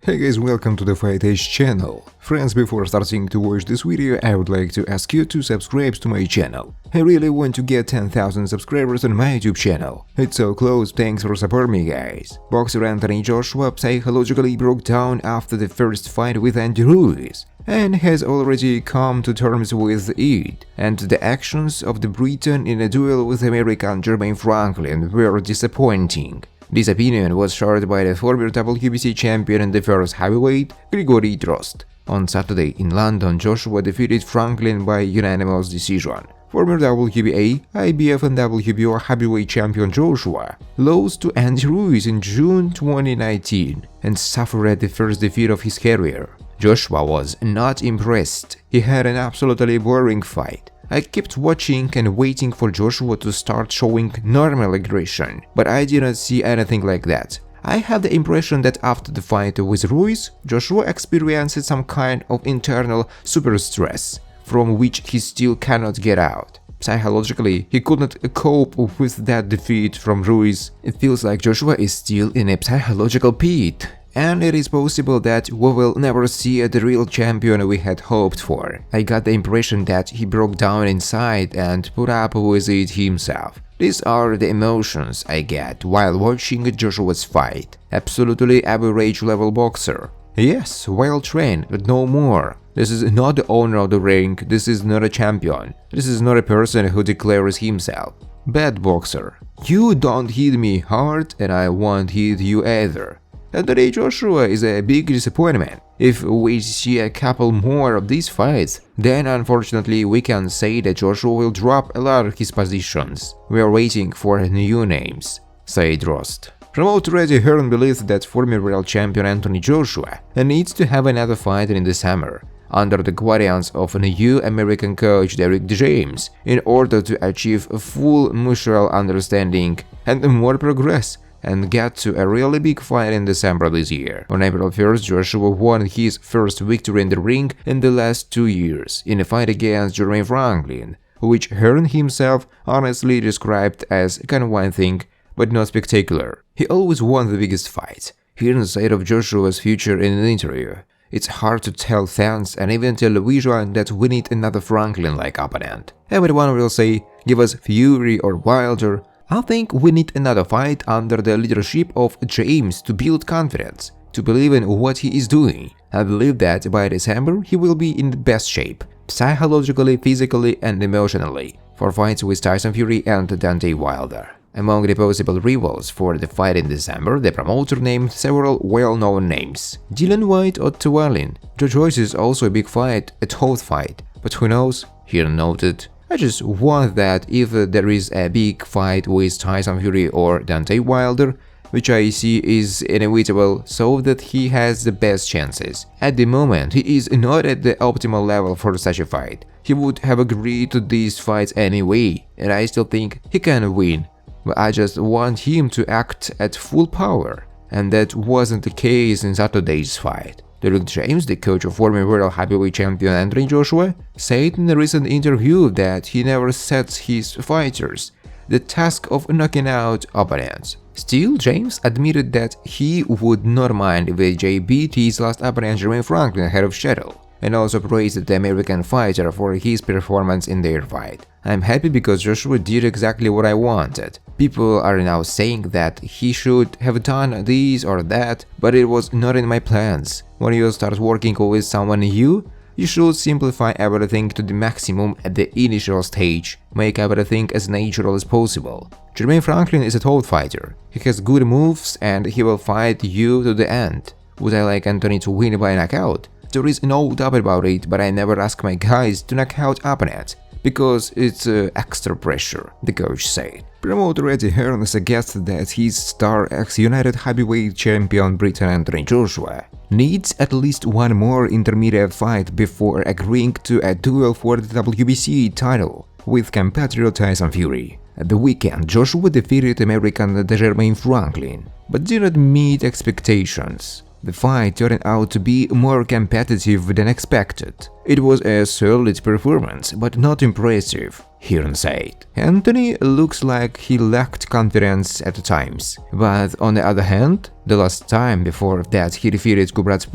Hey guys, welcome to the Fight Age channel. Friends, before starting to watch this video, I would like to ask you to subscribe to my channel. I really want to get 10,000 subscribers on my YouTube channel. It's so close, thanks for supporting me guys. Boxer Anthony Joshua psychologically broke down after the first fight with Andy Ruiz and has already come to terms with it, and the actions of the Briton in a duel with American Jermaine Franklin were disappointing. This opinion was shared by the former WBC champion and the first heavyweight, Grigory Drozd. On Saturday in London, Joshua defeated Franklin by unanimous decision. Former WBA, IBF and WBO heavyweight champion Joshua lost to Andy Ruiz in June 2019 and suffered the first defeat of his career. Joshua was not impressed. He had an absolutely boring fight. I kept watching and waiting for Joshua to start showing normal aggression, but I didn't see anything like that. I had the impression that after the fight with Ruiz, Joshua experienced some kind of internal superstress, from which he still cannot get out. Psychologically, he could not cope with that defeat from Ruiz. It feels like Joshua is still in a psychological pit. And it is possible that we will never see the real champion we had hoped for. I got the impression that he broke down inside and put up with it himself. These are the emotions I get while watching Joshua's fight. Absolutely average level boxer. Yes, well trained, but no more. This is not the owner of the ring, this is not a champion. This is not a person who declares himself. Bad boxer. You don't hit me hard and I won't hit you either. Anthony Joshua is a big disappointment. If we see a couple more of these fights, then unfortunately we can say that Joshua will drop a lot of his positions. We are waiting for new names, said Drozd. Promoter Eddie Hearn believes that former world champion Anthony Joshua needs to have another fight in the summer, under the guidance of a new American coach Grigory Drozd, in order to achieve a full mutual understanding and more progress, and get to a really big fight in December this year. On April 1st, Joshua won his first victory in the ring in the last 2 years, in a fight against Jermaine Franklin, which Hearn himself honestly described as convincing but not spectacular. He always won the biggest fights. Hearn said of Joshua's future in an interview, "It's hard to tell fans and even television that we need another Franklin-like opponent. Everyone will say, give us Fury or Wilder. I think we need another fight under the leadership of James to build confidence, to believe in what he is doing. I believe that by December he will be in the best shape, psychologically, physically and emotionally, for fights with Tyson Fury and Deontay Wilder." Among the possible rivals for the fight in December, the promoter named several well-known names: Dillian Whyte or Tyson. The choice is also a big fight, a tough fight, but who knows? He noted. I just want that if there is a big fight with Tyson Fury or Deontay Wilder, which I see is inevitable, so that he has the best chances. At the moment, he is not at the optimal level for such a fight. He would have agreed to these fights anyway, and I still think he can win. But I just want him to act at full power, and that wasn't the case in Saturday's fight. Grigory Drozd, the coach of former world heavyweight champion Anthony Joshua, said in a recent interview that he never sets his fighters the task of knocking out opponents. Still, James admitted that he would not mind if AJ beat his last opponent Jermaine Franklin ahead of schedule, and also praised the American fighter for his performance in their fight. "I'm happy because Joshua did exactly what I wanted. People are now saying that he should have done this or that, but it was not in my plans. When you start working with someone new, you should simplify everything to the maximum at the initial stage, make everything as natural as possible. Jermaine Franklin is a tough fighter. He has good moves and he will fight you to the end. Would I like Anthony to win by knockout? There is no doubt about it, but I never ask my guys to knock out opponents, because it's extra pressure," the coach said. Promoter Eddie Hearn suggested that his star ex-United heavyweight champion Briton Anthony Joshua needs at least one more intermediate fight before agreeing to a duel for the WBC title with compatriot Tyson Fury. At the weekend, Joshua defeated American Jermaine Franklin, but did not meet expectations. The fight turned out to be more competitive than expected. It was a solid performance, but not impressive, Hearn said. Anthony looks like he lacked confidence at times, but on the other hand, the last time before that he defeated Kubrat,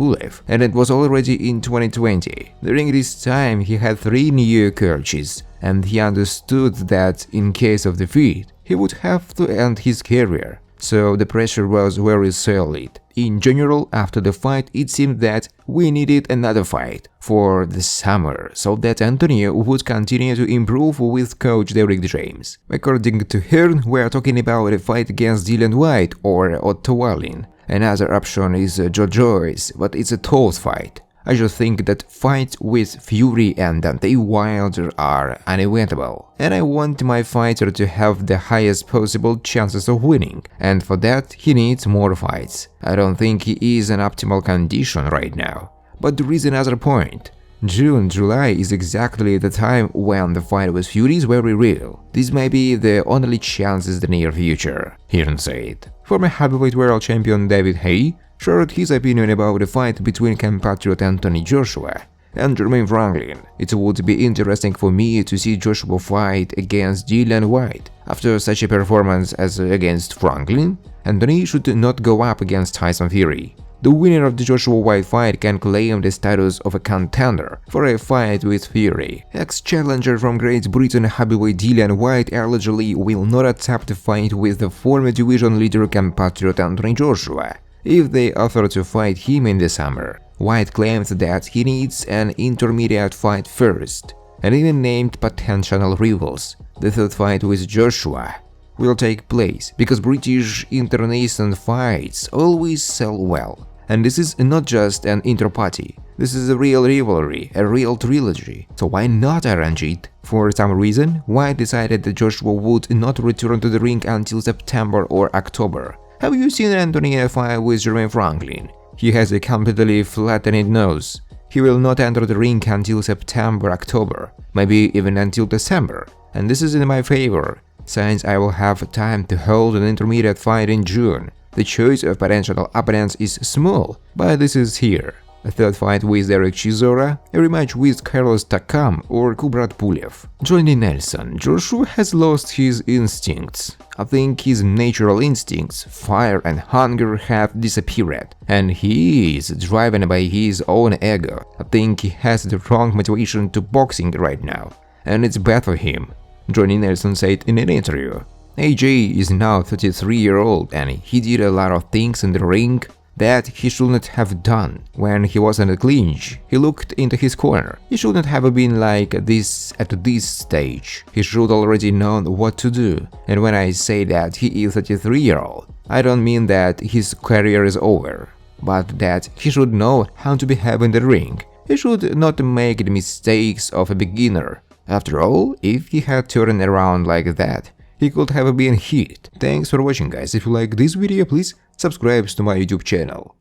and it was already in 2020. During this time he had 3 new coaches, and he understood that in case of defeat, he would have to end his career. So the pressure was very solid. In general, after the fight, it seemed that we needed another fight for the summer so that Anthony would continue to improve with coach Derek James. According to Hearn, we are talking about a fight against Dillian Whyte or Otto Wallin. Another option is Joe Joyce, but it's a tough fight. I just think that fights with Fury and Deontay Wilder are unavoidable, and I want my fighter to have the highest possible chances of winning, and for that he needs more fights. I don't think he is in optimal condition right now. But there is another point. June, July is exactly the time when the fight with Fury is very real. This may be the only chance in the near future, Hearn said. Former heavyweight world champion David Haye shared his opinion about the fight between compatriot Anthony Joshua and Jermaine Franklin. It would be interesting for me to see Joshua fight against Dillian Whyte. After such a performance as against Franklin, Anthony should not go up against Tyson Fury. The winner of the Joshua Whyte fight can claim the status of a contender for a fight with Fury. Ex-challenger from Great Britain heavyweight Dillian Whyte allegedly will not accept a fight with the former division leader compatriot Anthony Joshua if they offer to fight him in the summer. Whyte claims that he needs an intermediate fight first, and even named potential rivals. The third fight with Joshua will take place because British international fights always sell well. And this is not just an inter-party, this is a real rivalry, a real trilogy, so why not arrange it? For some reason, Whyte decided that Joshua would not return to the ring until September or October. Have you seen Anthony in a fight with Jermaine Franklin? He has a completely flattened nose. He will not enter the ring until September, October, maybe even until December, and this is in my favor, since I will have time to hold an intermediate fight in June. The choice of potential opponents is small, but this is here. A third fight with Derek Chisora, a rematch with Carlos Takam or Kubrat. Johnny Nelson, Joshua has lost his instincts. I think his natural instincts, fire and hunger have disappeared, and he is driven by his own ego. I think he has the wrong motivation to boxing right now, and it's bad for him, Johnny Nelson said in an interview. AJ is now 33-year-old and he did a lot of things in the ring that he shouldn't have done. When he was in the clinch, he looked into his corner. He shouldn't have been like this at this stage. He should already known what to do. And when I say that he is 33-year-old, I don't mean that his career is over, but that he should know how to behave in the ring. He should not make the mistakes of a beginner. After all, if he had turned around like that, he could have been hit. Thanks for watching, guys. If you like this video, please subscribe to my YouTube channel.